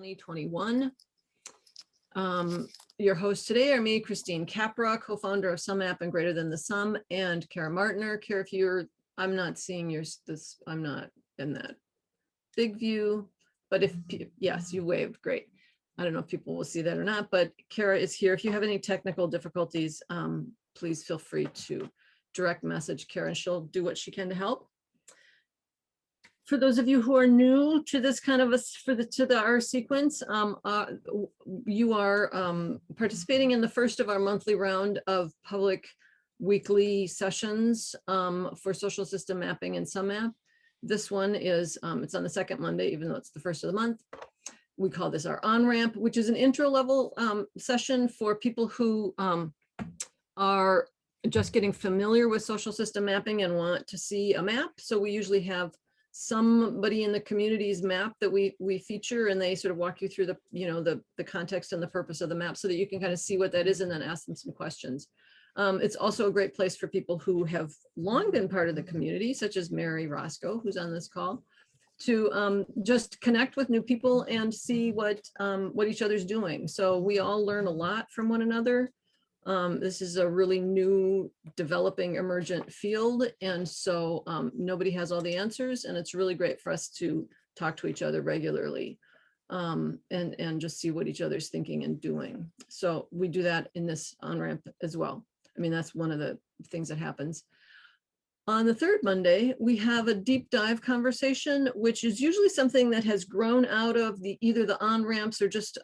2021. Your hosts today are me, Christine Capra, co-founder of sumApp and Greater Than the Sum, and Kara Martiner. Kara, if you're, I'm not seeing yours, I'm not in that big view, but if, yes, you waved, great. I don't know if people will see that or not, but Kara is here. If you have any technical difficulties, please feel free to direct message Kara and she'll do what she can to help. For those of you who are new to this kind of our sequence, you are participating in the first of our monthly round of public weekly sessions for social system mapping and sumApp. This one is, it's on the second Monday, even though it's the first of the month. We call this our OnRamp, which is an intro level session for people who are just getting familiar with social system mapping and want to see a map. So we usually have somebody in the community's map that we feature, and they sort of walk you through the, the context and the purpose of the map so that you can kind of see what that is and then ask them some questions. It's also a great place for people who have long been part of the community, such as Mary Roscoe, who's on this call, to just connect with new people and see what each other's doing. So we all learn a lot from one another. This is a really new, developing, emergent field, and so nobody has all the answers, and it's really great for us to talk to each other regularly and just see what each other's thinking and doing. So we do that in this OnRamp as well. I mean, that's one of the things that happens. On the third Monday, we have a deep dive conversation, which is usually something that has grown out of either the OnRamps or just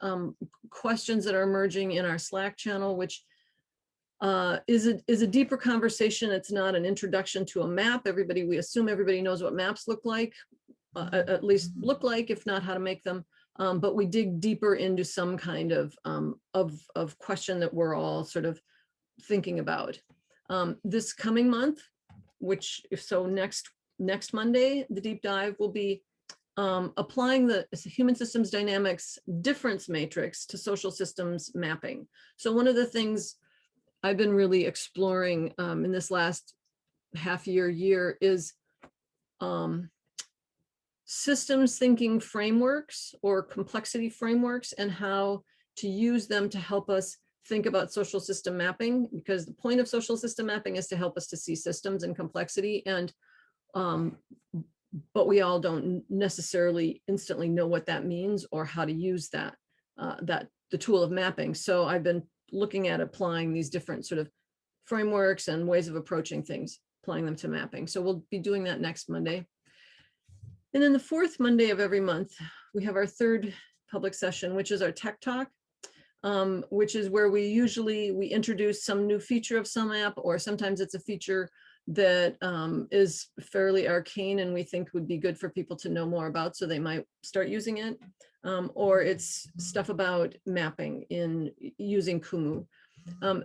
questions that are emerging in our Slack channel, which is a deeper conversation. It's not an introduction to a map. We assume everybody knows what maps look like, at least look like, if not how to make them. But we dig deeper into some kind of question that we're all sort of thinking about. This coming month, next Monday, the deep dive will be applying the human systems dynamics difference matrix to social systems mapping. So one of the things I've been really exploring in this last year is systems thinking frameworks or complexity frameworks and how to use them to help us think about social system mapping, because the point of social system mapping is to help us to see systems and complexity, and but we all don't necessarily instantly know what that means or how to use that the tool of mapping. So I've been looking at applying these different sort of frameworks and ways of approaching things, applying them to mapping. So we'll be doing that next Monday. And then the fourth Monday of every month, we have our third public session, which is our Tech Talk, which is where we introduce some new feature of sumApp, or sometimes it's a feature that is fairly arcane and we think would be good for people to know more about, so they might start using it. Or it's stuff about mapping in using Kumu.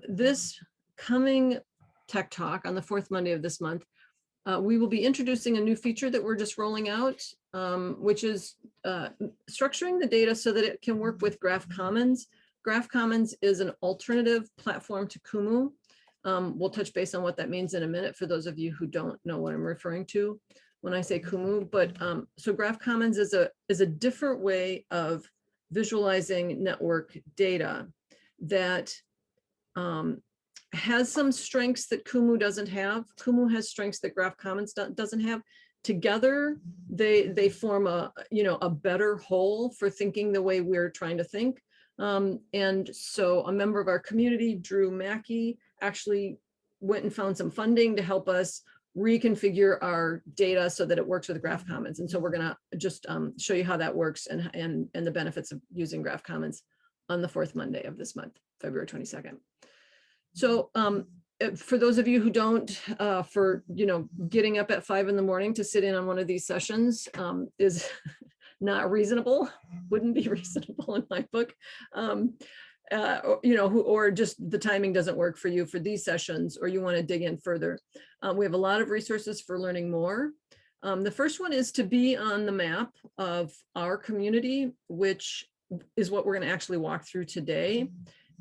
This coming Tech Talk on the fourth Monday of this month, we will be introducing a new feature that we're just rolling out, which is structuring the data so that it can work with Graph Commons. Graph Commons is an alternative platform to Kumu. We'll touch base on what that means in a minute for those of you who don't know what I'm referring to when I say Kumu. But so Graph Commons is a different way of visualizing network data that has some strengths that Kumu doesn't have. Kumu has strengths that Graph Commons doesn't have. Together, they form a better whole for thinking the way we're trying to think. And so a member of our community, Drew Mackey, actually went and found some funding to help us reconfigure our data so that it works with Graph Commons. And so we're going to just show you how that works and the benefits of using Graph Commons on the fourth Monday of this month, February 22nd. So for those of you who don't, getting up at 5 in the morning to sit in on one of these sessions is not reasonable, wouldn't be reasonable in my book. Or just the timing doesn't work for you for these sessions, or you want to dig in further. We have a lot of resources for learning more. The first one is to be on the map of our community, which is what we're going to actually walk through today.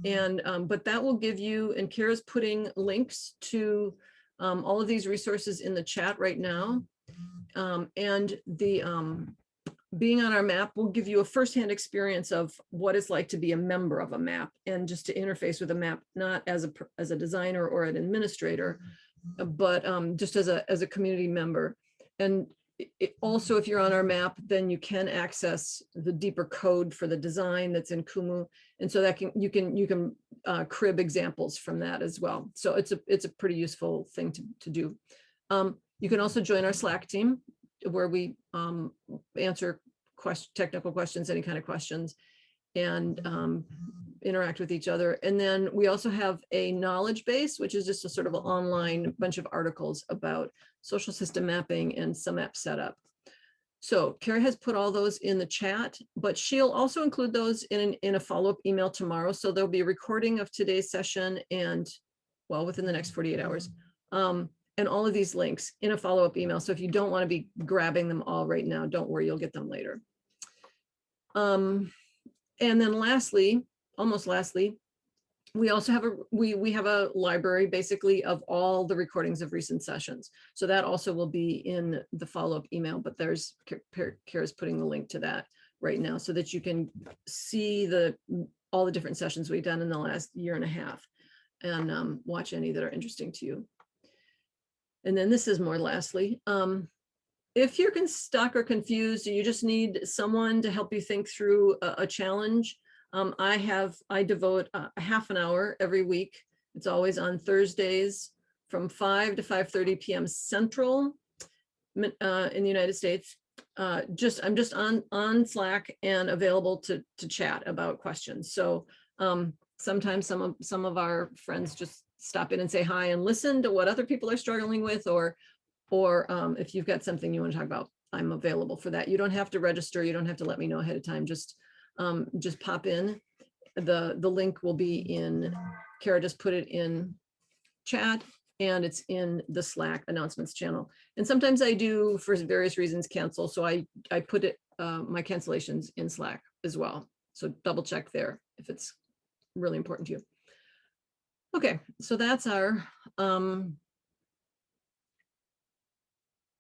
And but that will give you, and Kara's putting links to all of these resources in the chat right now. And being on our map will give you a firsthand experience of what it's like to be a member of a map and just to interface with a map, not as a designer or an administrator, but just as a community member. And also, if you're on our map, then you can access the deeper code for the design that's in Kumu, and so that you can crib examples from that as well. So it's a pretty useful thing to do. You can also join our Slack team, where we answer technical questions, any kind of questions, and interact with each other. And then we also have a knowledge base, which is just a sort of an online bunch of articles about social system mapping and sumApp setup. So Kara has put all those in the chat, but she'll also include those in a follow-up email tomorrow. So there'll be a recording of today's session and, well, within the next 48 hours. And all of these links in a follow-up email. So if you don't want to be grabbing them all right now, don't worry, you'll get them later. And then lastly, almost lastly, we also have we have a library basically of all the recordings of recent sessions. So that also will be in the follow-up email, but there's Kara's putting the link to that right now so that you can see all the different sessions we've done in the last year and a half and watch any that are interesting to you. And then this is more lastly, if you're stuck or confused, and you just need someone to help you think through a challenge, I devote a half an hour every week. It's always on Thursdays from 5 to 5:30 p.m. Central in the United States. I'm just on Slack and available to chat about questions. So sometimes some of our friends just stop in and say hi and listen to what other people are struggling with, or if you've got something you want to talk about, I'm available for that. You don't have to register. You don't have to let me know ahead of time. Just pop in. The link will be in, Kara just put it in chat, and it's in the Slack announcements channel. And sometimes I do, for various reasons, cancel. So I put my cancellations in Slack as well. So double check there if it's really important to you. Okay, so that's our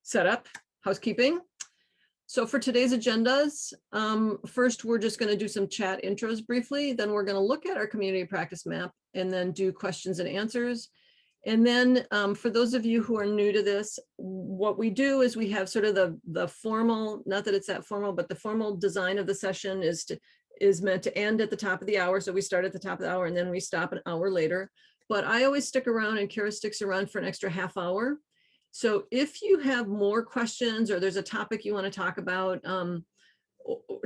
setup, housekeeping. So for today's agendas, first, we're just going to do some chat intros briefly. Then we're going to look at our community practice map and then do questions and answers. And then for those of you who are new to this, what we do is we have sort of the formal, not that it's that formal, but the formal design of the session is meant to end at the top of the hour. So we start at the top of the hour and then we stop an hour later. But I always stick around, and Kara sticks around for an extra half hour. So if you have more questions or there's a topic you want to talk about, or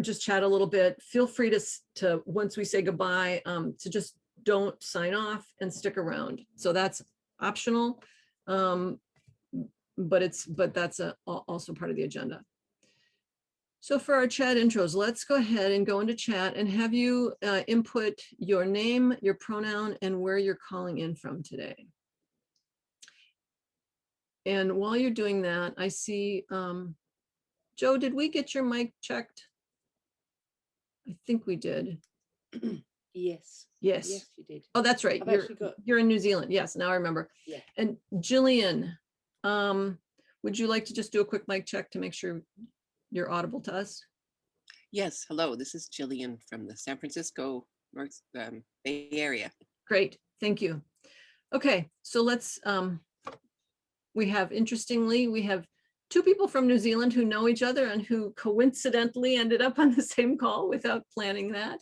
just chat a little bit, feel free to once we say goodbye, to just don't sign off and stick around. So that's optional, but that's also part of the agenda. So for our chat intros, let's go ahead and go into chat and have you input your name, your pronoun, and where you're calling in from today. And while you're doing that, I see, Joe, did we get your mic checked? I think we did. Yes. Yes. Yes, you did. Oh, that's right. You're in New Zealand. Yes, now I remember. Yeah. And Jillian, would you like to just do a quick mic check to make sure you're audible to us? Yes, hello, this is Jillian from the San Francisco North Bay Area. Great, thank you. Okay, so let's, interestingly, we have two people from New Zealand who know each other and who coincidentally ended up on the same call without planning that.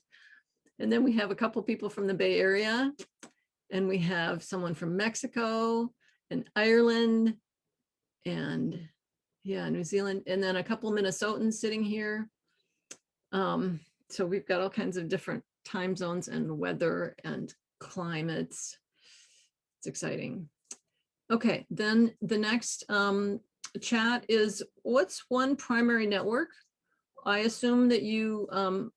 And then we have a couple people from the Bay Area, and we have someone from Mexico and Ireland and New Zealand, and then a couple Minnesotans sitting here. So we've got all kinds of different time zones and weather and climates. It's exciting. Okay, then the next chat is, what's one primary network? I assume that you,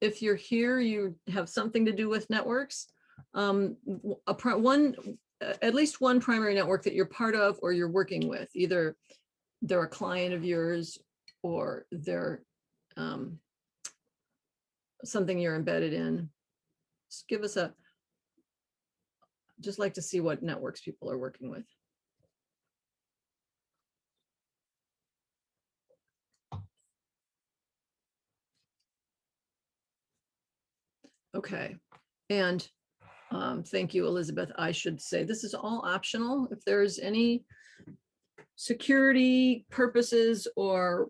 if you're here, you have something to do with networks. At least one primary network that you're part of or you're working with. Either they're a client of yours or they're something you're embedded in. Just give us just like to see what networks people are working with. Okay, and thank you, Elizabeth. I should say this is all optional. If there's any security purposes or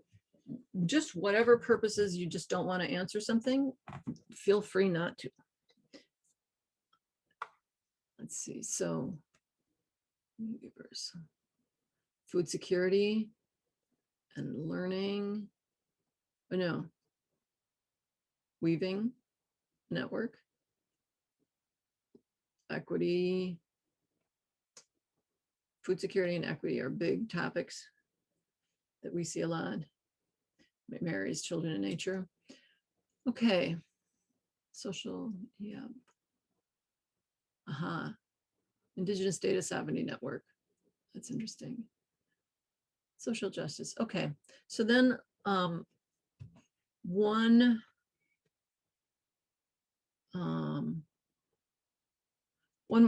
just whatever purposes you just don't want to answer something, feel free not to. Let's see, so food security and learning, oh no, weaving network, equity, food security and equity are big topics that we see a lot. Marries children and nature. Okay, social, yeah. Indigenous Data Sovereignty Network. That's interesting. Social justice. Okay, so then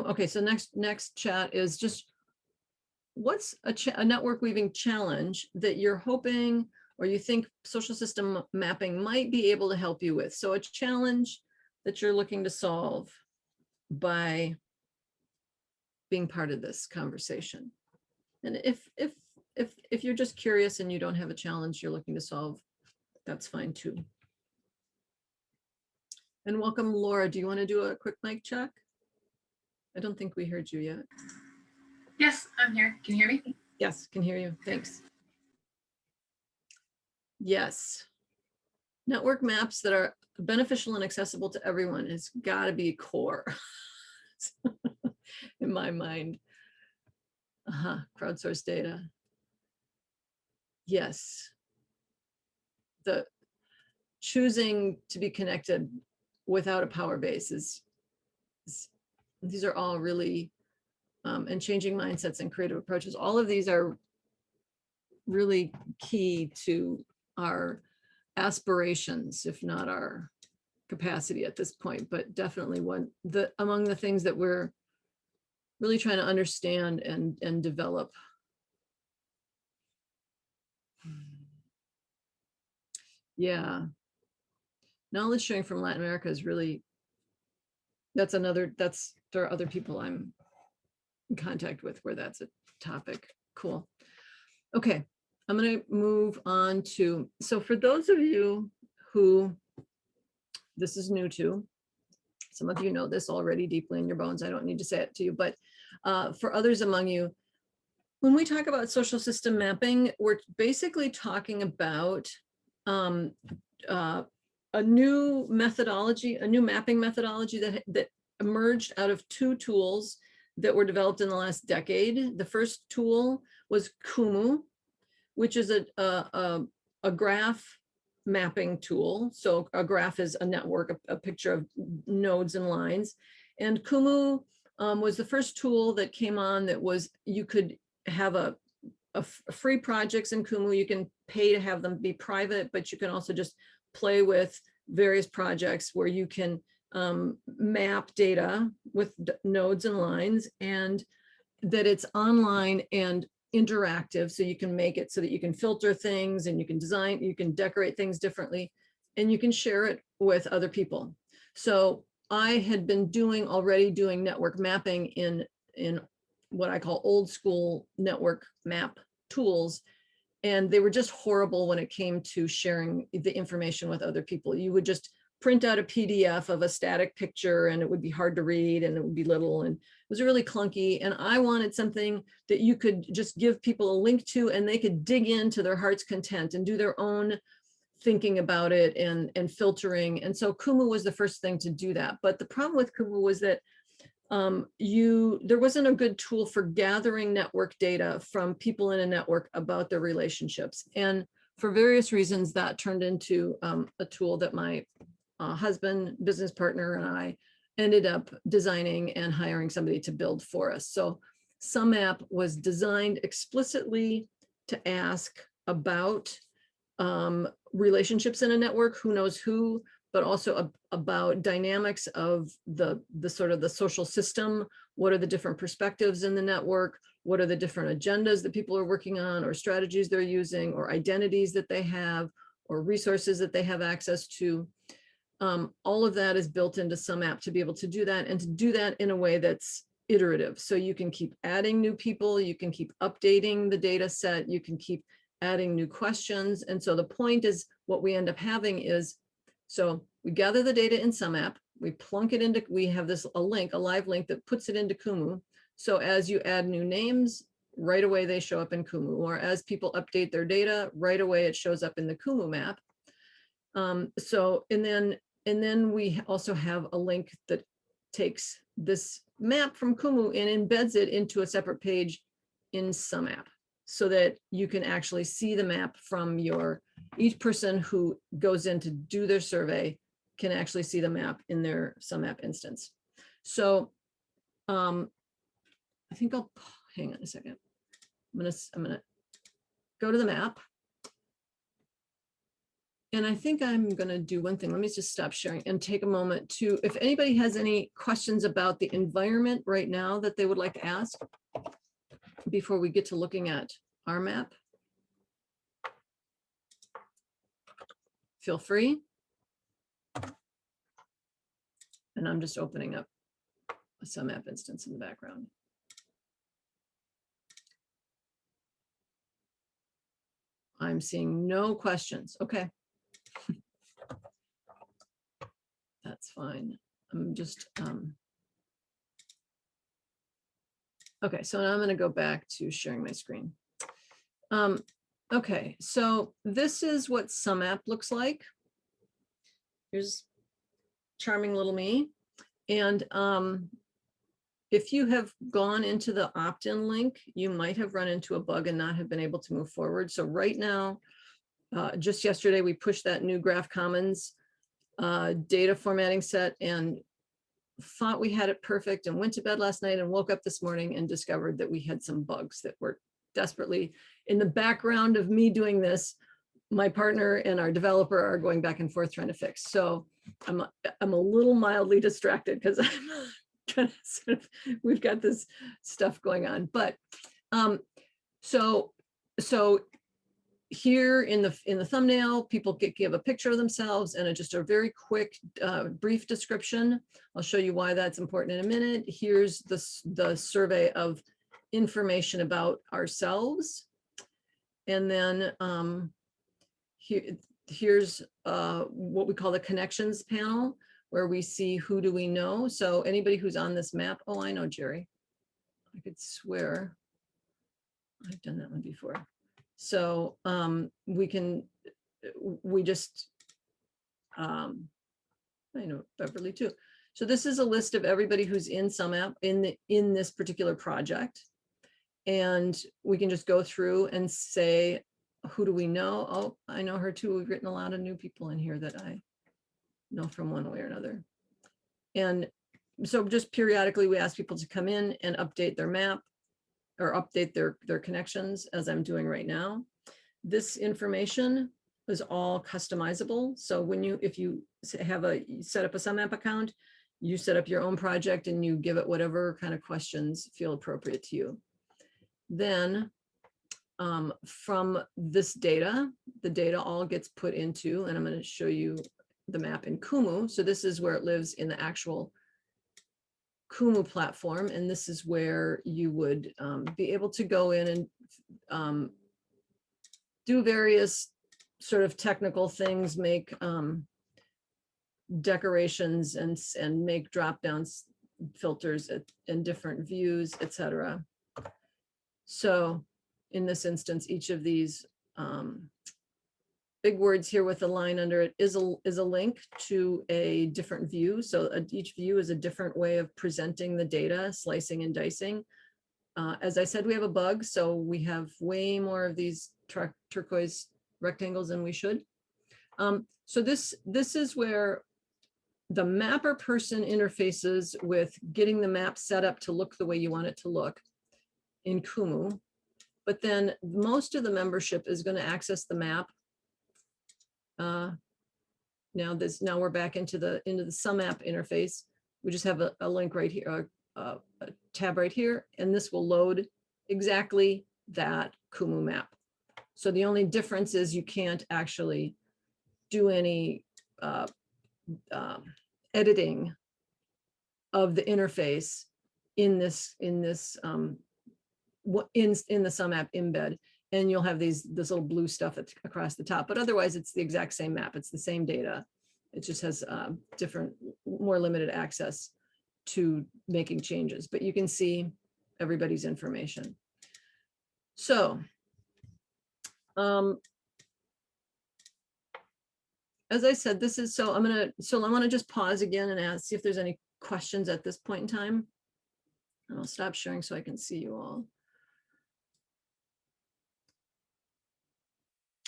okay, so next chat is just what's a network weaving challenge that you're hoping or you think social system mapping might be able to help you with. So a challenge that you're looking to solve by being part of this conversation. And if you're just curious and you don't have a challenge you're looking to solve, that's fine too. And welcome, Laura. Do you want to do a quick mic check? I don't think we heard you yet. Yes, I'm here. Can you hear me? Yes, can hear you. Thanks. Yes. Network maps that are beneficial and accessible to everyone has got to be core in my mind. Crowdsourced data. Yes. The choosing to be connected without a power base is these are all really, and changing mindsets and creative approaches. All of these are really key to our aspirations, if not our capacity at this point, but definitely among the things that we're really trying to understand and develop. Yeah. Knowledge sharing from Latin America is really, there are other people I'm in contact with where that's a topic. Cool. Okay, I'm going to move on to, so for those of you who this is new to, some of you know this already deeply in your bones, I don't need to say it to you, but for others among you, when we talk about social system mapping, we're basically talking about a new methodology, a new mapping methodology that emerged out of two tools that were developed in the last decade. The first tool was Kumu, which is a graph mapping tool. So a graph is a network, a picture of nodes and lines. And Kumu was the first tool that came on that was, you could have a free projects in Kumu. You can pay to have them be private, but you can also just play with various projects where you can map data with nodes and lines, and that it's online and interactive, so you can make it so that you can filter things and you can design, you can decorate things differently, and you can share it with other people. So I had been already doing network mapping in what I call old school network map tools, and they were just horrible when it came to sharing the information with other people. You would just print out a PDF of a static picture and it would be hard to read and it would be little, and it was really clunky. And I wanted something that you could just give people a link to and they could dig into their heart's content and do their own thinking about it and filtering. And so Kumu was the first thing to do that. But the problem with Kumu was that there wasn't a good tool for gathering network data from people in a network about their relationships. And for various reasons, that turned into a tool that my husband, business partner, and I ended up designing and hiring somebody to build for us. So sumApp was designed explicitly to ask about relationships in a network, who knows who, but also about dynamics of the sort of the social system. What are the different perspectives in the network? What are the different agendas that people are working on, or strategies they're using, or identities that they have, or resources that they have access to? all of that is built into sumApp to be able to do that and to do that in a way that's iterative. So you can keep adding new people, you can keep updating the data set, you can keep adding new questions. And so the point is what we end up having is, so we gather the data in sumApp, we plunk it into, we have this a live link that puts it into Kumu. So as you add new names, right away they show up in Kumu, or as people update their data, right away it shows up in the Kumu map. And then we also have a link that takes this map from Kumu and embeds it into a separate page in sumApp so that you can actually see the map from each person who goes in to do their survey can actually see the map in their sumApp instance. So I think hang on a second. I'm gonna go to the map. And I think I'm going to do one thing. Let me just stop sharing and take a moment to, if anybody has any questions about the environment right now that they would like to ask before we get to looking at our map, feel free. And I'm just opening up a sumApp instance in the background. I'm seeing no questions. Okay. That's fine. I'm just, okay, so now I'm going to go back to sharing my screen. Okay, so this is what sumApp looks like. Here's charming little me. And if you have gone into the opt-in link, you might have run into a bug and not have been able to move forward. So right now, just yesterday, we pushed that new Graph Commons data formatting set and thought we had it perfect and went to bed last night and woke up this morning and discovered that we had some bugs that were desperately in the background of me doing this. My partner and our developer are going back and forth trying to fix. So I'm a little mildly distracted because I'm kind of sort of, we've got this stuff going on. But so here in the thumbnail, people give a picture of themselves and just a very quick, brief description. I'll show you why that's important in a minute. Here's the survey of information about ourselves. And then here's what we call the connections panel, where we see who do we know. So anybody who's on this map, oh, I know Jerry. I could swear I've done that one before. So I know Beverly too. So this is a list of everybody who's in sumApp in this particular project. And we can just go through and say, who do we know? Oh, I know her too. We've written a lot of new people in here that I know from one way or another. And so just periodically we ask people to come in and update their map or update their connections, as I'm doing right now. This information is all customizable. So if you have set up a sumApp account, you set up your own project and you give it whatever kind of questions feel appropriate to you. Then from this data, the data all gets put into, and I'm going to show you the map in Kumu. So this is where it lives in the actual Kumu platform. And this is where you would be able to go in and do various sort of technical things, make decorations and make drop-down filters in different views, etc. So in this instance, each of these big words here with a line under it is a link to a different view. So each view is a different way of presenting the data, slicing and dicing. As I said, we have a bug, so we have way more of these turquoise rectangles than we should. So this is where the mapper person interfaces with getting the map set up to look the way you want it to look in Kumu. But then most of the membership is going to access the map. Now we're back into the sumApp interface. We just have a link right here, a tab right here, and this will load exactly that Kumu map. So the only difference is you can't actually do any editing of the interface in this in the sumApp embed, and you'll have this little blue stuff across the top, but otherwise it's the exact same map. It's the same data. It just has different, more limited access to making changes, but you can see everybody's information. So, as I said, this is, so I want to just pause again and see if there's any questions at this point in time. And I'll stop sharing so I can see you all.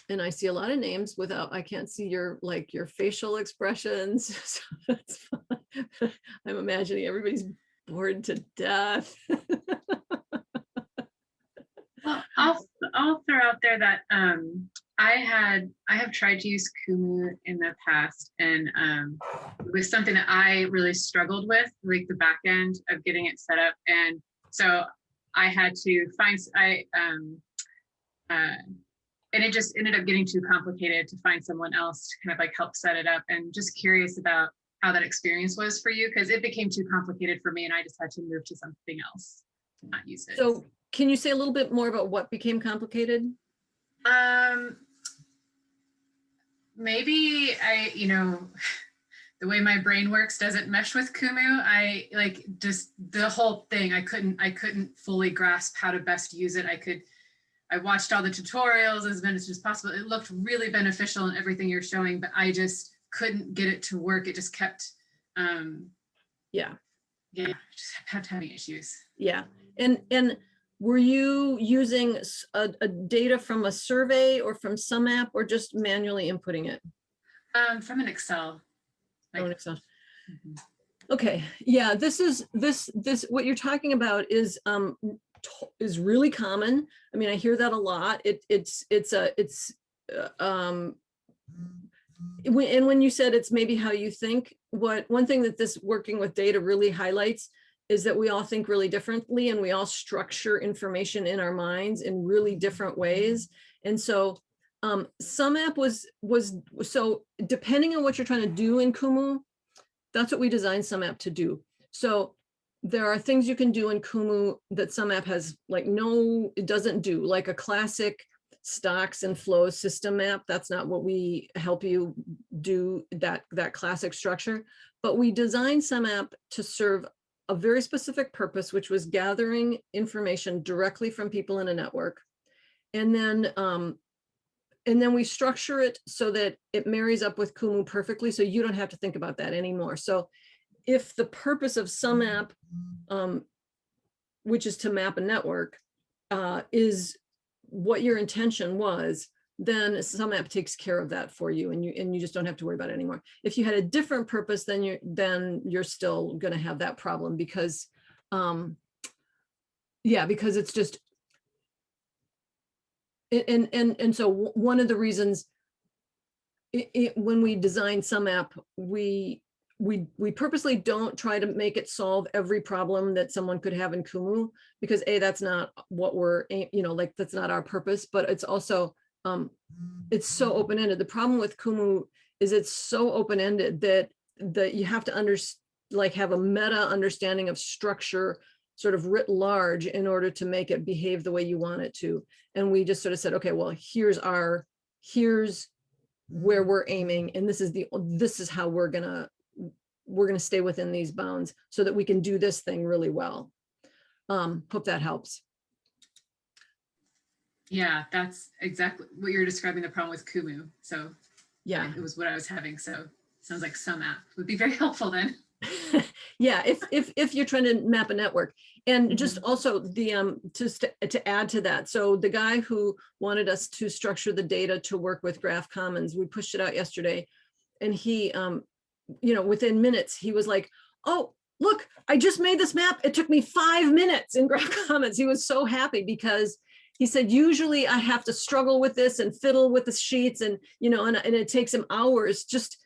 And I see a lot of names without, I can't see your facial expressions. So that's fine. I'm imagining everybody's bored to death. Well, I'll throw out there that I have tried to use Kumu in the past, and it was something that I really struggled with, like the back end of getting it set up. And so I had to find and it just ended up getting too complicated to find someone else to kind of like help set it up. And just curious about how that experience was for you, because it became too complicated for me and I just had to move to something else to not use it. So can you say a little bit more about what became complicated? Maybe the way my brain works doesn't mesh with Kumu. I like just the whole thing. I couldn't fully grasp how to best use it. I watched all the tutorials as much as possible. It looked really beneficial in everything you're showing, but I just couldn't get it to work. It just kept, just kept having issues. Yeah, and were you using a data from a survey or from sumApp, or just manually inputting it? From an Excel. Oh, an Excel. Okay, yeah, this what you're talking about is really common. I mean, I hear that a lot. When you said it's maybe how you think, one thing that this working with data really highlights is that we all think really differently, and we all structure information in our minds in really different ways. And so sumApp was so depending on what you're trying to do in Kumu, that's what we designed sumApp to do. So there are things you can do in Kumu that sumApp has it doesn't do, like a classic stocks and flows system map. That's not what we help you do, that classic structure. But we designed sumApp to serve a very specific purpose, which was gathering information directly from people in a network. And then we structure it so that it marries up with Kumu perfectly, so you don't have to think about that anymore. So if the purpose of sumApp, which is to map a network, is what your intention was, then sumApp takes care of that for you, and you just don't have to worry about it anymore. If you had a different purpose, then you're still going to have that problem, because because it's just and so one of the reasons when we design sumApp, we purposely don't try to make it solve every problem that someone could have in Kumu, because that's not what we're, that's not our purpose. But it's also it's so open-ended. The problem with Kumu is it's so open-ended that you have to have a meta understanding of structure sort of writ large in order to make it behave the way you want it to. And we just sort of said, okay, well, here's where we're aiming, and this is how we're gonna stay within these bounds so that we can do this thing really well. Hope that helps. Yeah, that's exactly what you're describing, the problem with Kumu. So yeah, it was what I was having. So sounds like sumApp would be very helpful then. Yeah, if you're trying to map a network. And just also the to add to that, so the guy who wanted us to structure the data to work with Graph Commons, we pushed it out yesterday, and he within minutes he was like, oh, look, I just made this map. It took me 5 minutes in Graph Commons. He was so happy, because he said, usually I have to struggle with this and fiddle with the sheets, and and it takes him hours just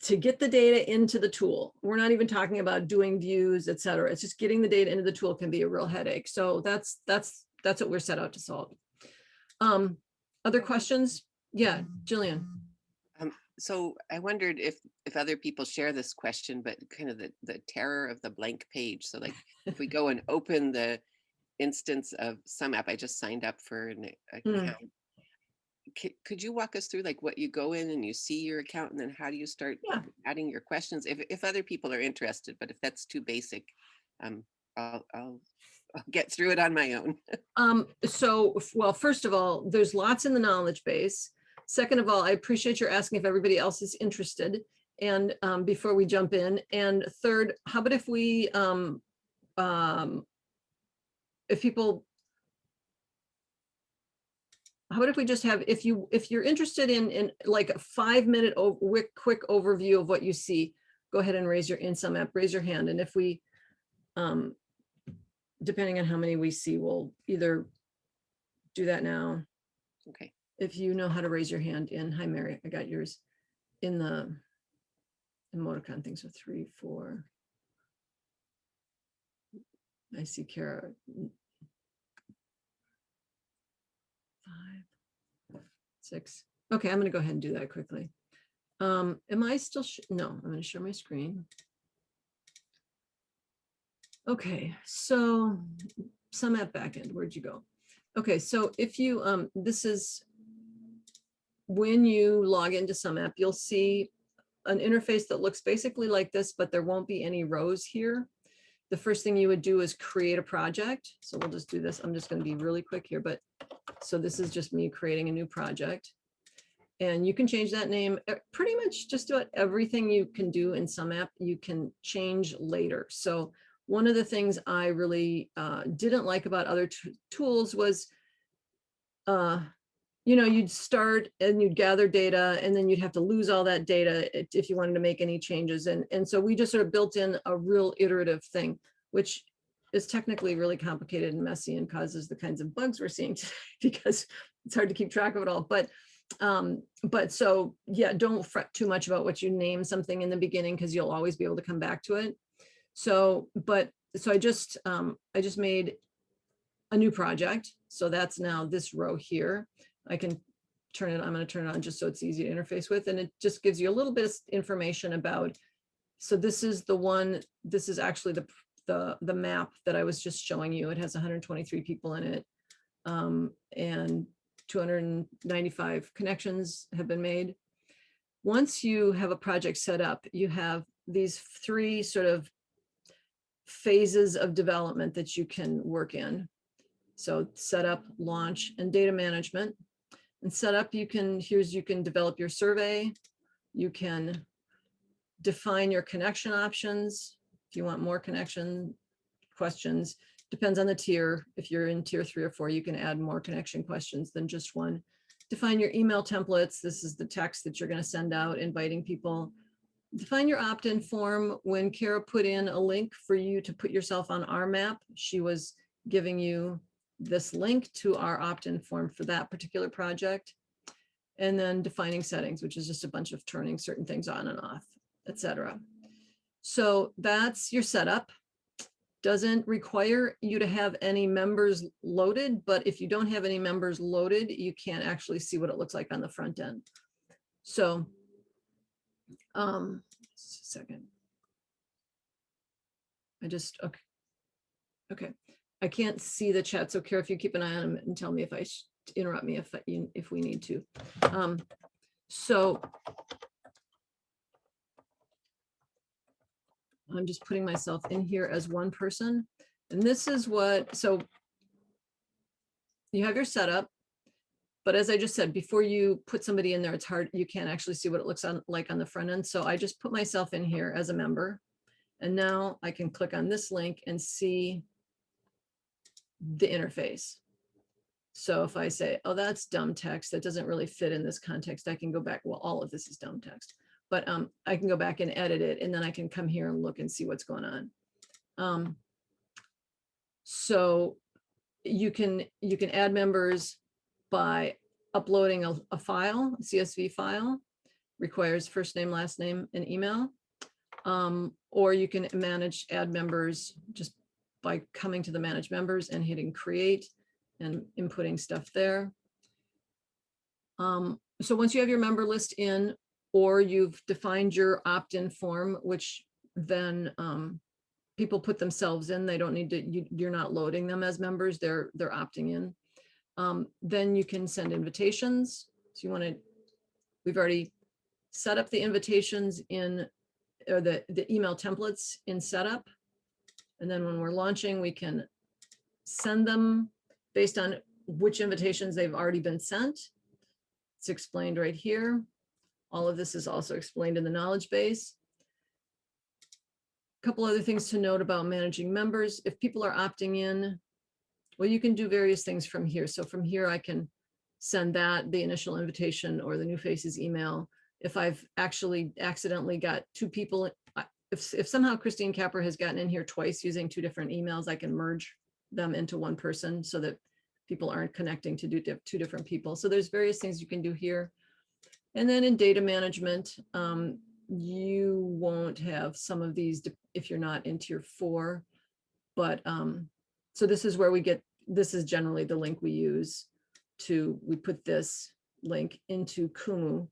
to get the data into the tool. We're not even talking about doing views, et cetera. It's just getting the data into the tool can be a real headache. So that's what we're set out to solve. Other questions? Yeah, Jillian. So I wondered if other people share this question, but kind of the terror of the blank page. So like if we go and open the instance of sumApp, I just signed up for an account. Could you walk us through like what you go in and you see your account and then how do you start Yeah. adding your questions if other people are interested, but if that's too basic, I'll get through it on my own. Well, first of all, there's lots in the knowledge base. Second of all, I appreciate your asking if everybody else is interested. And before we jump in, and third, how about if we, if people, how about if we just have, if you're interested in like a 5-minute quick overview of what you see, go ahead and raise your in sumApp, raise your hand. And if we, depending on how many we see, we'll either do that now. Okay. If you know how to raise your hand in, hi Mary, I got yours in the emoticon thing. So 3, 4. I see Kara. 5, 6. Okay, I'm going to go ahead and do that quickly. Am I still? No, I'm going to share my screen. Okay, so sumApp backend, where'd you go? Okay, so if you, this is when you log into sumApp, you'll see an interface that looks basically like this, but there won't be any rows here. The first thing you would do is create a project. So we'll just do this. I'm just going to be really quick here, but so this is just me creating a new project. And you can change that name. Pretty much just about everything you can do in sumApp, you can change later. So one of the things I really didn't like about other tools was, you know, you'd start and you'd gather data and then you'd have to lose all that data if you wanted to make any changes. And so we just sort of built in a real iterative thing, which is technically really complicated and messy and causes the kinds of bugs we're seeing today because it's hard to keep track of it all. But so, yeah, don't fret too much about what you name something in the beginning because you'll always be able to come back to it. So I just made a new project. So that's now this row here. I can turn it, I'm going to turn it on just so it's easy to interface with. And it just gives you a little bit of information about, so this is the one, this is actually the map that I was just showing you. It has 123 people in it. And 295 connections have been made. Once you have a project set up, you have these 3 sort of phases of development that you can work in. So setup, launch, and data management. And setup, you can develop your survey. You can define your connection options. If you want more connection questions, depends on the tier. If you're in tier 3 or 4, you can add more connection questions than just one. Define your email templates. This is the text that you're going to send out, inviting people. Define your opt-in form. When Kara put in a link for you to put yourself on OnRamp, she was giving you this link to our opt-in form for that particular project. And then defining settings, which is just a bunch of turning certain things on and off, etc. So that's your setup. Doesn't require you to have any members loaded, but if you don't have any members loaded, you can't actually see what it looks like on the front end. So, just a second. Okay. I can't see the chat, so Kara, if you keep an eye on them and tell me if I interrupt me if we need to. So I'm just putting myself in here as one person. And this is what, so you have your setup, but as I just said, before you put somebody in there, it's hard, you can't actually see what it looks like on the front end. So I just put myself in here as a member. And now I can click on this link and see the interface. So if I say, oh, that's dumb text, that doesn't really fit in this context, I can go back. Well, all of this is dumb text, but I can go back and edit it, and then I can come here and look and see what's going on. So you can add members by uploading a file, a CSV file, requires first name, last name, and email. Or you can add members just by coming to the manage members and hitting create and inputting stuff there. So once you have your member list in, or you've defined your opt-in form, which then people put themselves in. They don't need to, you're not loading them as members, they're opting in. Then you can send invitations. So you want to, we've already set up the invitations in, or the email templates in setup. And then when we're launching, we can send them based on which invitations they've already been sent. It's explained right here. All of this is also explained in the knowledge base. A couple other things to note about managing members. If people are opting in, well, you can do various things from here. So from here, I can send that, the initial invitation or the new faces email. If I've actually accidentally got two people, if somehow Christine Capper has gotten in here twice using two different emails, I can merge them into one person so that people aren't connecting to two different people. So there's various things you can do here. And then in data management, you won't have some of these if you're not in tier 4, but so this is where we get, this is generally the link we use to, we put this link into Kumu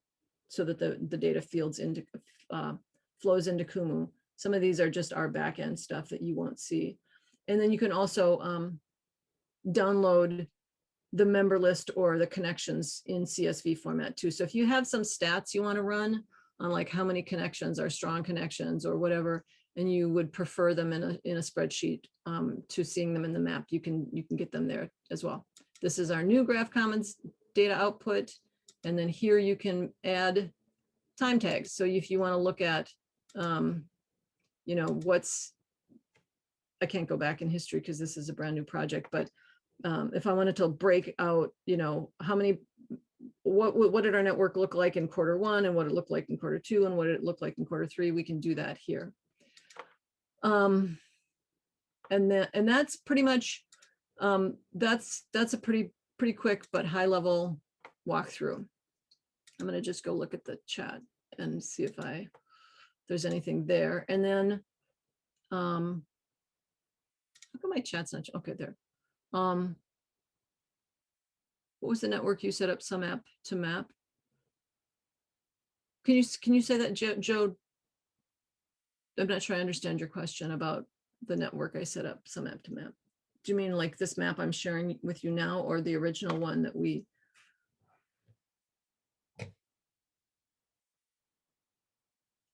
so that the data fields into, flows into Kumu. Some of these are just our backend stuff that you won't see. And then you can also download the member list or the connections in CSV format too. So if you have some stats you want to run on like how many connections are strong connections or whatever, and you would prefer them in a spreadsheet to seeing them in the map, you can get them there as well. This is our new Graph Commons data output. And then here you can add time tags. So if you want to look at, you know, I can't go back in history because this is a brand new project, but if I wanted to break out, you know, how many, what did our network look like in Q1 and what it looked like in Q2 and what it looked like in Q3, we can do that here. And that's pretty much, that's a pretty quick but high level walkthrough. I'm going to just go look at the chat and see if there's anything there. And then, how come my chat's not, okay, there. What was the network you set up sumApp to map? Can you say that, Joe? I'm not sure I understand your question about the network I set up sumApp to map. Do you mean like this map I'm sharing with you now or the original one that we?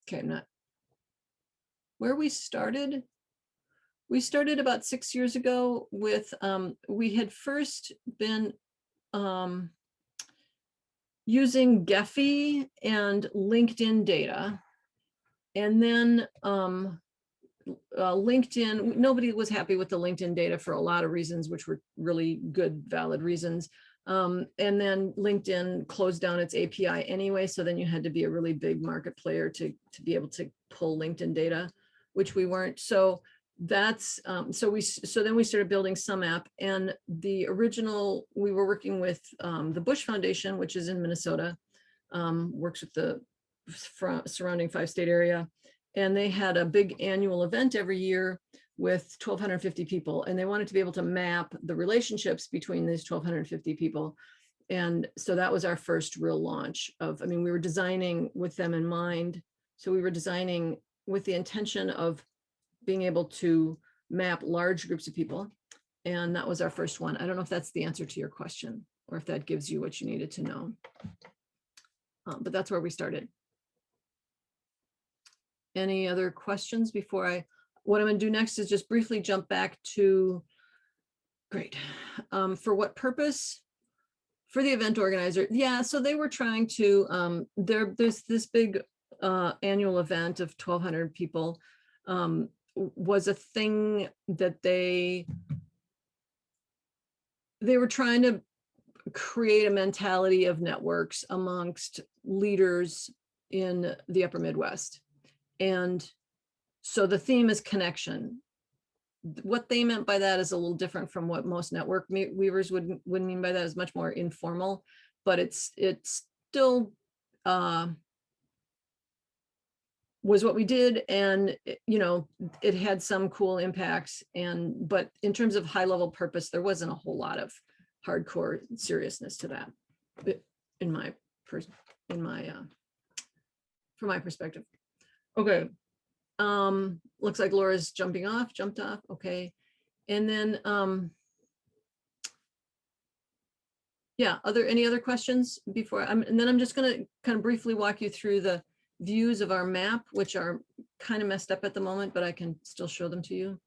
Okay, I'm not. Where we started about 6 years ago with, we had first been using Gephi and LinkedIn data. And then LinkedIn, nobody was happy with the LinkedIn data for a lot of reasons, which were really good, valid reasons. And then LinkedIn closed down its API anyway. So then you had to be a really big market player to be able to pull LinkedIn data, which we weren't. So that's, so then we started building sumApp, and the original, we were working with the Bush Foundation, which is in Minnesota, works with the surrounding 5-state area. And they had a big annual event every year with 1,250 people, and they wanted to be able to map the relationships between these 1,250 people. And so that was our first real launch of, I mean, we were designing with them in mind. So we were designing with the intention of being able to map large groups of people. And that was our first one. I don't know if that's the answer to your question or if that gives you what you needed to know. But that's where we started. Any other questions before what I'm going to do next is just briefly jump back to, great. For what purpose? For the event organizer. Yeah, so they were trying to, there's this big annual event of 1,200 people, was a thing that they were trying to create a mentality of networks amongst leaders in the upper Midwest. And so the theme is connection. What they meant by that is a little different from what most network weavers would mean by that. Is much more informal, but it's still was what we did, and you know, it had some cool impacts. But in terms of high level purpose, there wasn't a whole lot of hardcore seriousness to that, in my from my perspective. Okay. Looks like Laura's jumped off. Okay. And then, yeah, any other questions before and then I'm just gonna kind of briefly walk you through the views of our map, which are kind of messed up at the moment, but I can still show them to you.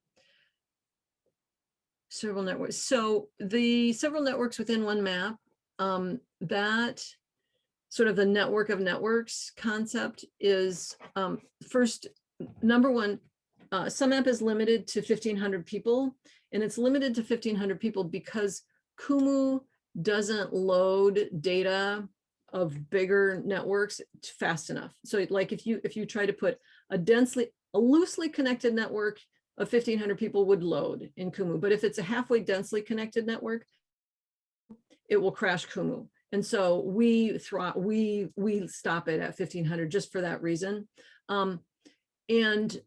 Several networks. So the several networks within one map, that sort of the network of networks concept is first, number one, sumApp is limited to 1,500 people, and it's limited to 1,500 people because Kumu doesn't load data of bigger networks fast enough. So like if you try to put a loosely connected network of 1,500 people would load in Kumu, but if it's a halfway densely connected network, it will crash Kumu. And so we stop it at 1,500 just for that reason. And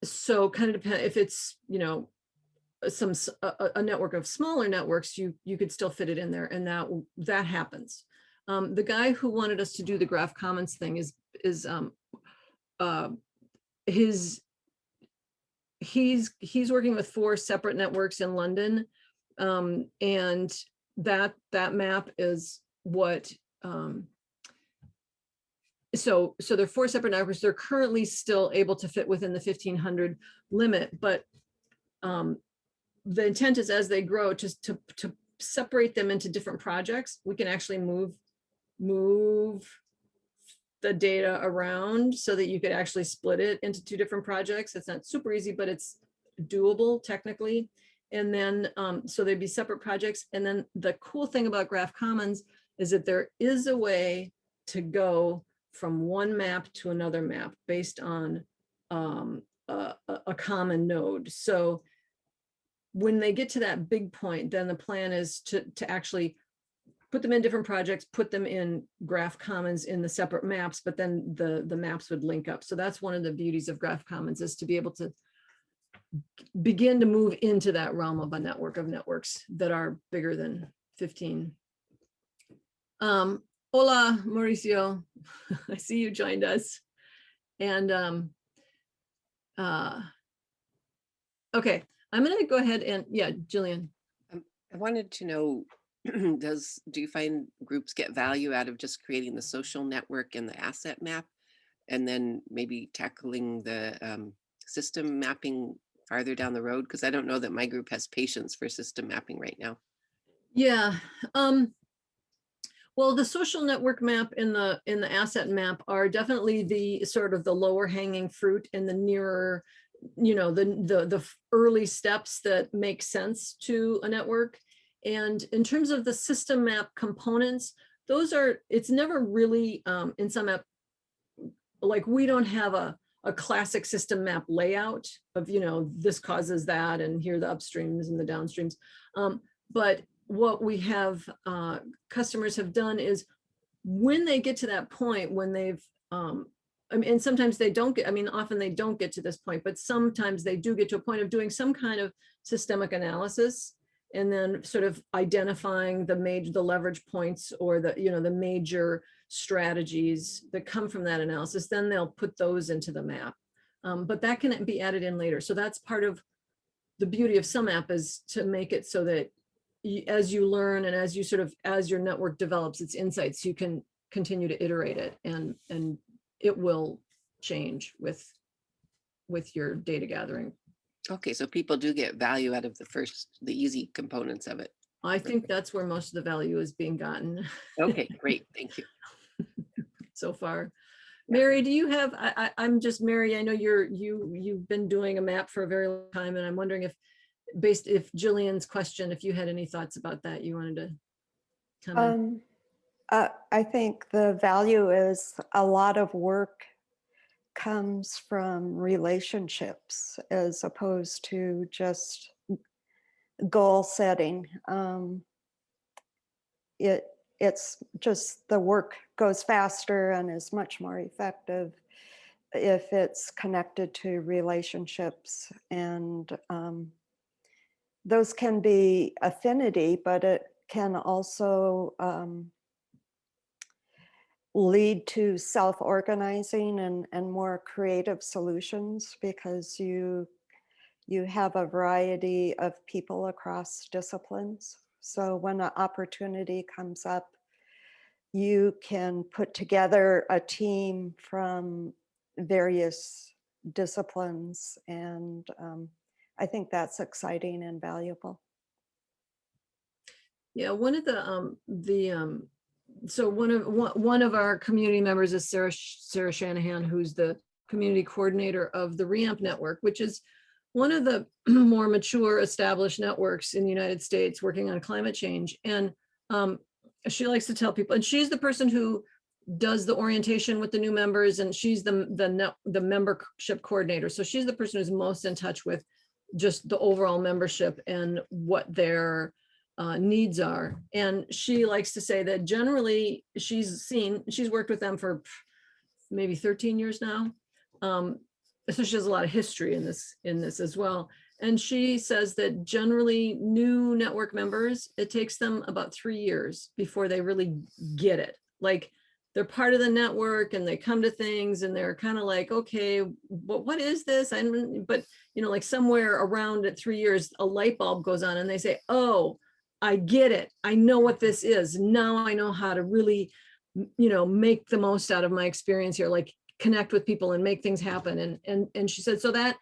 so kind of depend if it's, you know, a network of smaller networks, you could still fit it in there, and that happens. The guy who wanted us to do the Graph Commons thing he's working with 4 separate networks in London, and that map is what so there are 4 separate networks. They're currently still able to fit within the 1,500 limit, but the intent is as they grow just to separate them into different projects. We can actually move the data around so that you could actually split it into 2 different projects. It's not super easy, but it's doable technically. And then, so there'd be separate projects. And then the cool thing about Graph Commons is that there is a way to go from one map to another map based on a common node. So when they get to that big point, then the plan is to actually put them in different projects, put them in Graph Commons in the separate maps, but then the maps would link up. So that's one of the beauties of Graph Commons, is to be able to begin to move into that realm of a network of networks that are bigger than 15. Hola, Mauricio. I see you joined us. And okay, I'm gonna go ahead and, yeah, Jillian. I wanted to know, do you find groups get value out of just creating the social network and the asset map, and then maybe tackling the system mapping farther down the road? Because I don't know that my group has patience for system mapping right now. Yeah. Well, the social network map and the asset map are definitely the sort of the lower hanging fruit and the nearer, you know, the early steps that make sense to a network. And in terms of the system map components, it's never really in sumApp, like we don't have a classic system map layout of, you know, this causes that and here are the upstreams and the downstreams. But what we have, customers have done is when they get to that point, when they've, I mean, and sometimes they don't get, I mean, often they don't get to this point, but sometimes they do get to a point of doing some kind of systemic analysis and then sort of identifying the leverage points or the, you know, the major strategies that come from that analysis. Then they'll put those into the map. But that can be added in later. So that's part of the beauty of sumApp, is to make it so that as you learn and as you sort of, as your network develops its insights, you can continue to iterate it, and it will change with your data gathering. Okay, so people do get value out of the easy components of it. I think that's where most of the value is being gotten. Okay, great, thank you. So far. Mary, do you have, I'm just, Mary, I know you've been doing a map for a very long time, and I'm wondering if Jillian's question, if you had any thoughts about that you wanted to come in. I think the value is a lot of work comes from relationships as opposed to just goal setting. It's just the work goes faster and is much more effective if it's connected to relationships, and those can be affinity, but it can also lead to self-organizing and more creative solutions, because you have a variety of people across disciplines. So when an opportunity comes up, you can put together a team from various disciplines, and I think that's exciting and valuable. Yeah, one of so one of our community members is Sarah Shanahan, who's the community coordinator of the ReAmp network, which is one of the more mature established networks in the United States working on climate change. And she likes to tell people, and she's the person who does the orientation with the new members, and she's the membership coordinator. So she's the person who's most in touch with just the overall membership and what their needs are. And she likes to say that generally she's worked with them for maybe 13 years now. So she has a lot of history in this as well. And she says that generally new network members, it takes them about 3 years before they really get it. Like, they're part of the network and they come to things and they're kind of like, okay, what is this? But you know, like somewhere around at 3 years, a light bulb goes on and they say, oh, I get it. I know what this is. Now I know how to really, you know, make the most out of my experience here, like connect with people and make things happen. And she said, so that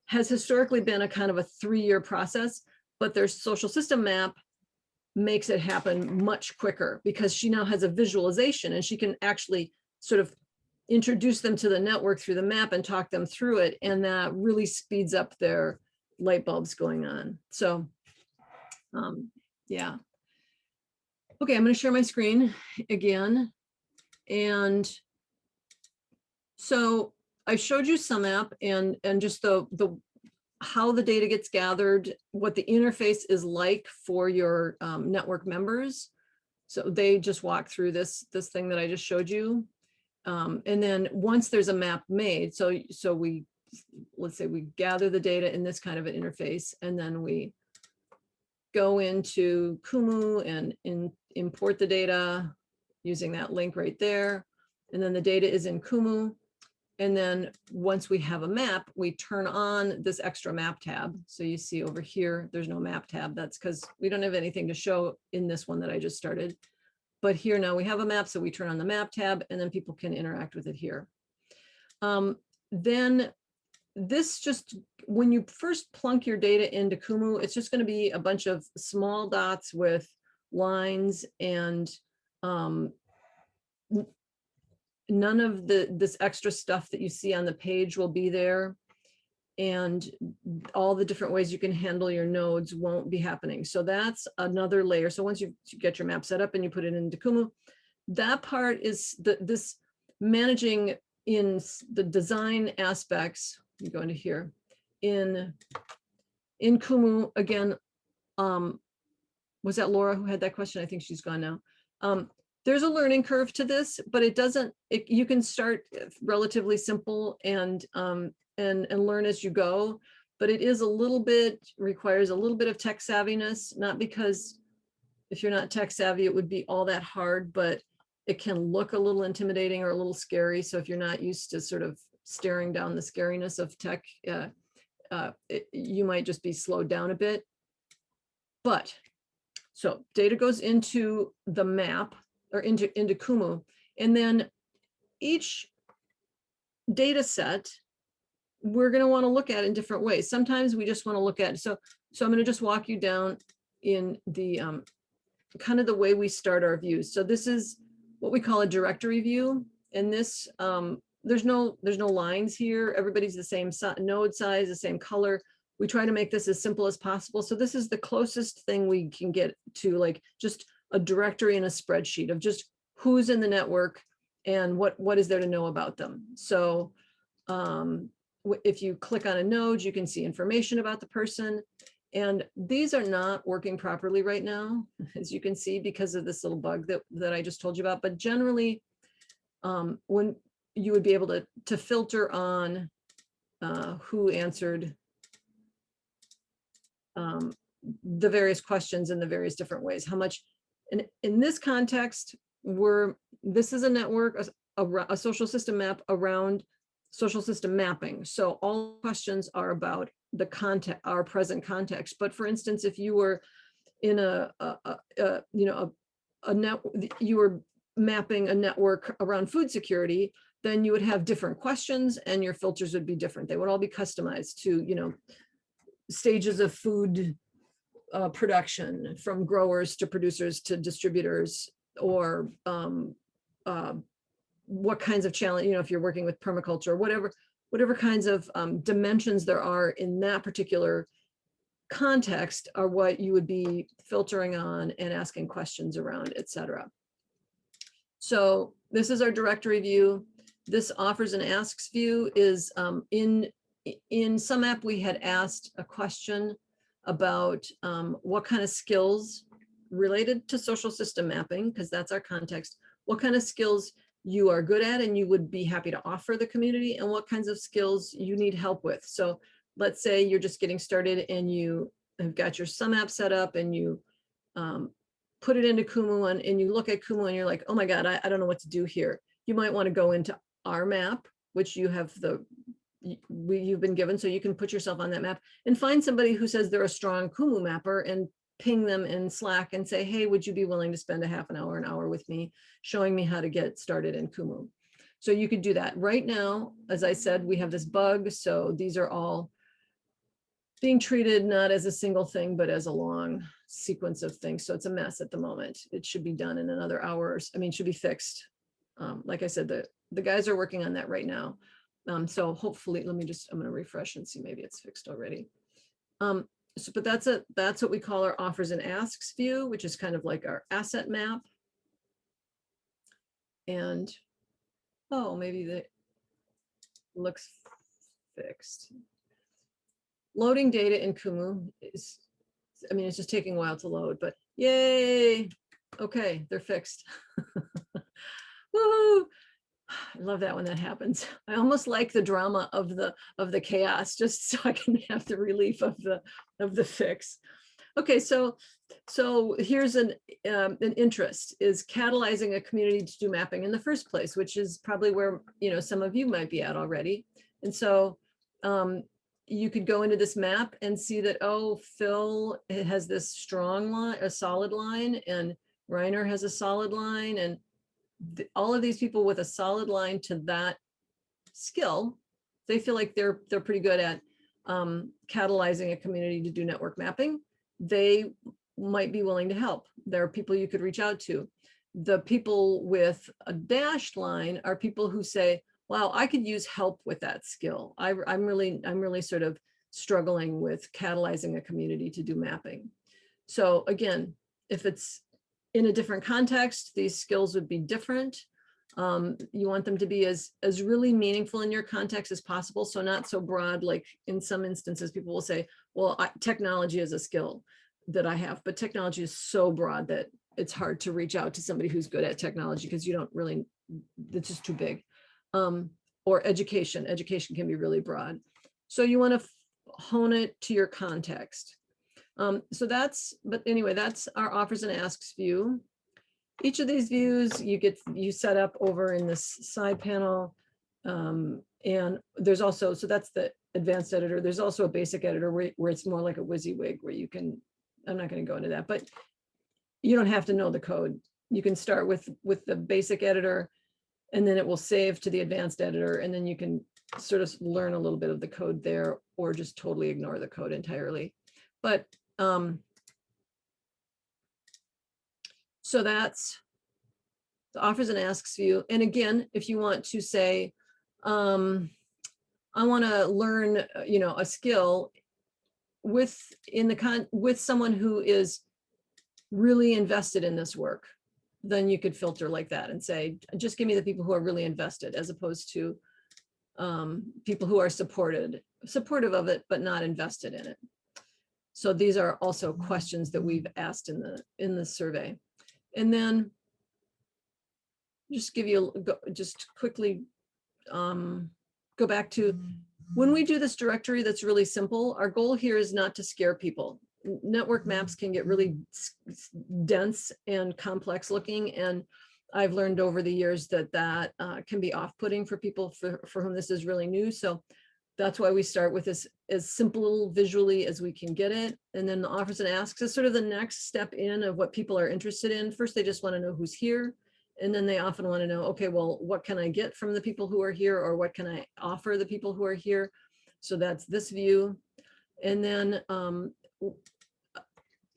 has historically been a kind of a 3-year process, but their social system map makes it happen much quicker, because she now has a visualization and she can actually sort of introduce them to the network through the map and talk them through it. And that really speeds up their light bulbs going on. So yeah. Okay, I'm going to share my screen again. And so I showed you sumApp and just the how the data gets gathered, what the interface is like for your network members. So they just walk through this thing that I just showed you. And then once there's a map made, so let's say we gather the data in this kind of an interface, and then we go into Kumu and import the data using that link right there. And then the data is in Kumu. And then once we have a map, we turn on this extra map tab. So you see over here, there's no map tab. That's because we don't have anything to show in this one that I just started. But here now we have a map, so we turn on the map tab and then people can interact with it here. Then this just, when you first plunk your data into Kumu, it's just going to be a bunch of small dots with lines, and none of this extra stuff that you see on the page will be there. And all the different ways you can handle your nodes won't be happening. So that's another layer. So once you get your map set up and you put it into Kumu, that part is this managing in the design aspects. You go into here in Kumu again. Was that Laura who had that question? I think she's gone now. There's a learning curve to this, but it doesn't. You can start relatively simple and learn as you go. But it is a little bit, requires a little bit of tech savviness. Not because if you're not tech savvy, it would be all that hard, but it can look a little intimidating or a little scary. So if you're not used to sort of staring down the scariness of tech, you might just be slowed down a bit. But so data goes into the map or into Kumu, and then each data set we're going to want to look at in different ways. Sometimes we just want to look at, so I'm going to just walk you down in the kind of the way we start our views. So this is what we call a directory view. And this, there's no lines here. Everybody's the same node size, the same color. We try to make this as simple as possible. So this is the closest thing we can get to, like just a directory and a spreadsheet of just who's in the network and what is there to know about them. So if you click on a node, you can see information about the person. And these are not working properly right now, as you can see, because of this little bug that I just told you about. But generally, when you would be able to filter on who answered the various questions in the various different ways, how much, and in this context, this is a network, a social system map around social system mapping. So all questions are about the context, our present context. But for instance, if you were in you were mapping a network around food security, then you would have different questions and your filters would be different. They would all be customized to, stages of food production, from growers to producers to distributors, or what kinds of challenge, if you're working with permaculture, whatever kinds of dimensions there are in that particular context are what you would be filtering on and asking questions around, etc. So this is our directory view. This offers and asks view is in sumApp, we had asked a question about what kind of skills related to social system mapping, because that's our context, what kind of skills you are good at and you would be happy to offer the community, and what kinds of skills you need help with. So let's say you're just getting started and you have got your sumApp set up and you put it into Kumu and you look at Kumu and you're like, oh my God, I don't know what to do here. You might want to go into our map, which you have you've been given, so you can put yourself on that map and find somebody who says they're a strong Kumu mapper and ping them in Slack and say, hey, would you be willing to spend a half an hour with me showing me how to get started in Kumu? So you could do that. Right now, as I said, we have this bug. So these are all being treated not as a single thing, but as a long sequence of things. So it's a mess at the moment. It should be done in another hour. Should be fixed. Like I said, the guys are working on that right now. So hopefully, I'm going to refresh and see, maybe it's fixed already. But that's what we call our offers and asks view, which is kind of like our asset map. And, oh, maybe that looks fixed. Loading data in Kumu is, it's just taking a while to load, but yay. Okay, they're fixed. Woohoo. I love that when that happens. I almost like the drama of the chaos, just so I can have the relief of the fix. Okay, so here's an interest, is catalyzing a community to do mapping in the first place, which is probably where some of you might be at already. And so you could go into this map and see that, oh, Phil has this strong line, a solid line, and Reiner has a solid line, and all of these people with a solid line to that skill, they feel like they're pretty good at catalyzing a community to do network mapping. They might be willing to help. There are people you could reach out to. The people with a dashed line are people who say, wow, I could use help with that skill. I'm really sort of struggling with catalyzing a community to do mapping. So again, if it's in a different context, these skills would be different. You want them to be as really meaningful in your context as possible. So not so broad, like in some instances, people will say, well, technology is a skill that I have, but technology is so broad that it's hard to reach out to somebody who's good at technology, because you don't really, it's just too big. Or education can be really broad. So you want to hone it to your context. But anyway, that's our offers and asks view. Each of these views you set up over in this side panel. And there's also, so that's the advanced editor. There's also a basic editor where it's more like a WYSIWYG, where you can, I'm not going to go into that, but you don't have to know the code. You can start with the basic editor, and then it will save to the advanced editor. And then you can sort of learn a little bit of the code there, or just totally ignore the code entirely. But so that's the offers and asks view. And again, if you want to say, I want to learn, a skill with someone who is really invested in this work, then you could filter like that and say, just give me the people who are really invested, as opposed to people who are supportive of it, but not invested in it. So these are also questions that we've asked in the survey. And then just quickly go back to, when we do this directory that's really simple, our goal here is not to scare people. Network maps can get really dense and complex looking, and I've learned over the years that can be off-putting for people for whom this is really new. So that's why we start with this as simple visually as we can get it. And then the offers and asks is sort of the next step in of what people are interested in. First, they just want to know who's here. And then they often want to know, okay, well, what can I get from the people who are here, or what can I offer the people who are here? So that's this view. And then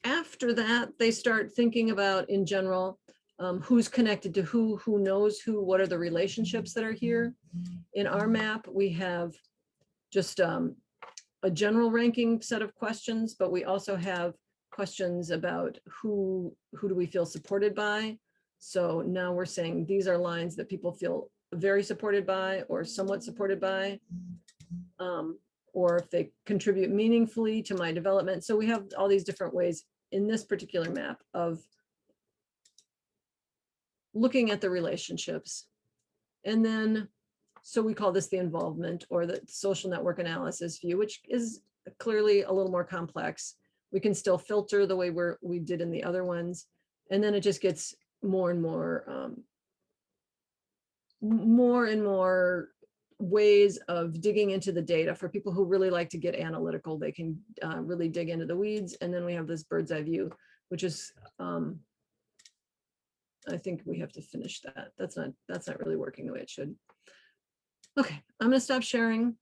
after that, they start thinking about, in general, who's connected to who knows who, what are the relationships that are here. In our map, we have just a general ranking set of questions, but we also have questions about who do we feel supported by. So now we're saying these are lines that people feel very supported by or somewhat supported by, or if they contribute meaningfully to my development. So we have all these different ways in this particular map of looking at the relationships. And then, so we call this the involvement or the social network analysis view, which is clearly a little more complex. We can still filter the way we did in the other ones. And then it just gets more and more ways of digging into the data. For people who really like to get analytical, they can really dig into the weeds. And then we have this bird's eye view, which is, I think we have to finish that. That's not really working the way it should. Okay, I'm gonna stop sharing.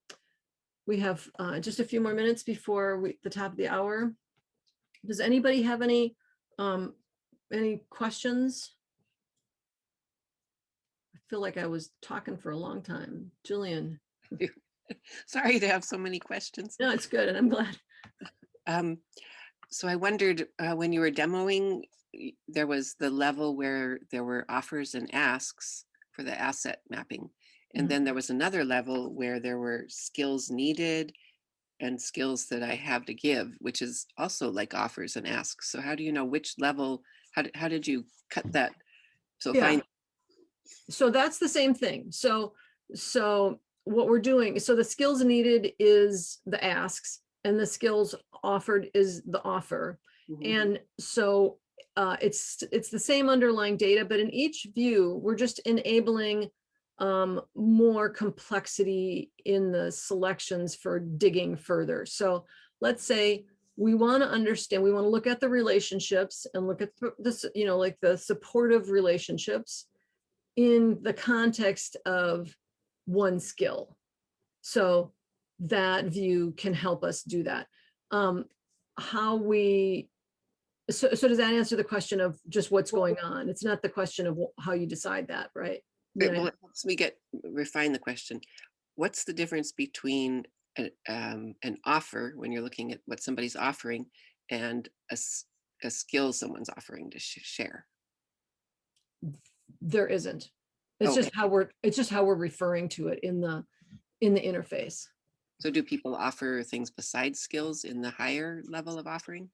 We have just a few more minutes before the top of the hour. Does anybody have any questions? I feel like I was talking for a long time. Jillian. Sorry to have so many questions. No, it's good, and I'm glad. So I wondered, when you were demoing, there was the level where there were offers and asks for the asset mapping. And then there was another level where there were skills needed and skills that I have to give, which is also like offers and asks. So how do you know which level, how did you cut that? So Yeah. So that's the same thing. So what we're doing, so the skills needed is the asks and the skills offered is the offer. And so it's the same underlying data, but in each view, we're just enabling more complexity in the selections for digging further. So let's say we want to understand, we want to look at the relationships and look at this, like the supportive relationships in the context of one skill. So that view can help us do that. So does that answer the question of just what's going on? It's not the question of how you decide that, right? Well, it helps me refine the question. What's the difference between an offer when you're looking at what somebody's offering and a skill someone's offering to share? There isn't. It's Okay. just how we're referring to it in the interface. So do people offer things besides skills in the higher level of offering?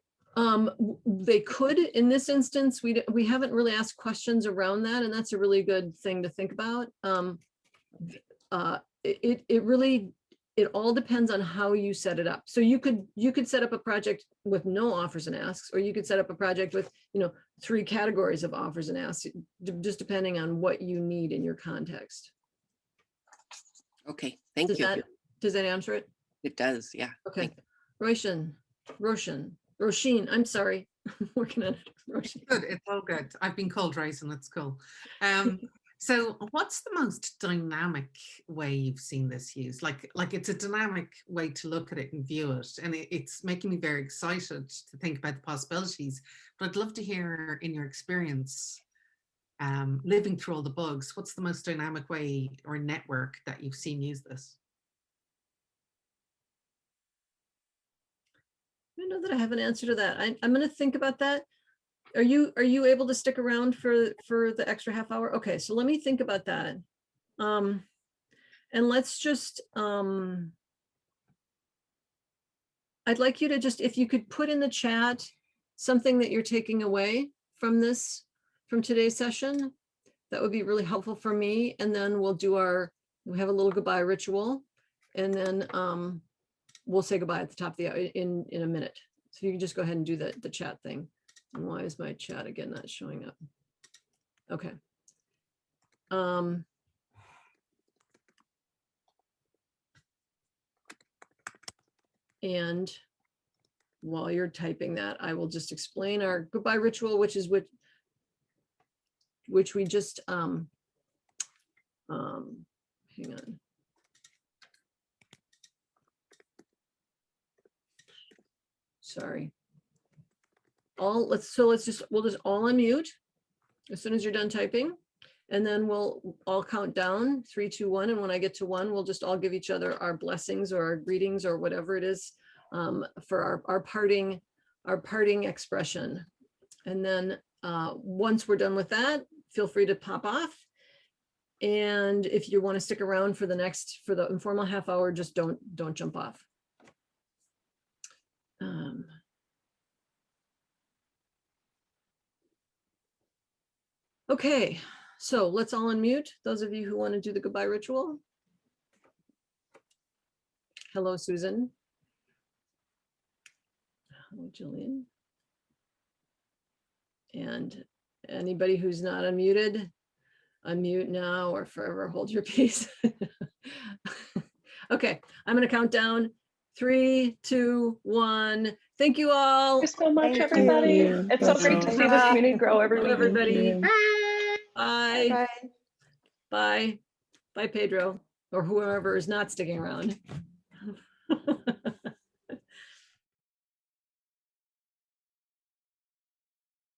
They could. In this instance, we haven't really asked questions around that, and that's a really good thing to think about. It all depends on how you set it up. So you could set up a project with no offers and asks, or you could set up a project with 3 categories of offers and asks, just depending on what you need in your context. Okay, thank you. Does that answer it? It does, yeah. Okay. Roshin, I'm sorry. I'm working on it. Roshin. Good, it's all good. I've been called Rice and it's cool. So what's the most dynamic way you've seen this used? Like it's a dynamic way to look at it and view it. And it's making me very excited to think about the possibilities. But I'd love to hear, in your experience, living through all the bugs, what's the most dynamic way or network that you've seen use this? I don't know that I have an answer to that. I'm going to think about that. Are you able to stick around for the extra half hour? Okay, so let me think about that. And let's just, I'd like you to just, if you could put in the chat something that you're taking away from today's session, that would be really helpful for me. And then we'll have a little goodbye ritual, and then we'll say goodbye at the top of the hour in a minute. So you can just go ahead and do the chat thing. And why is my chat again not showing up? Okay. And while you're typing that, I will just explain our goodbye ritual, which we just, hang on. Sorry. We'll just all unmute as soon as you're done typing. And then we'll all count down 3, 2, 1. And when I get to 1, we'll just all give each other our blessings or our greetings or whatever it is for our parting expression. And then once we're done with that, feel free to pop off. And if you want to stick around for the informal half hour, just don't jump off. Okay, so let's all unmute. Those of you who want to do the goodbye ritual. Hello, Susan. Hello, Jillian. And anybody who's not unmuted, unmute now or forever hold your peace. Okay, I'm going to count down 3, 2, 1. Thank you all. Thank you so much, Thank everybody. you. It's so great to see this community grow every Hello, week. everybody. Bye. Bye. Bye. Bye. Bye, Pedro, or whoever is not sticking around.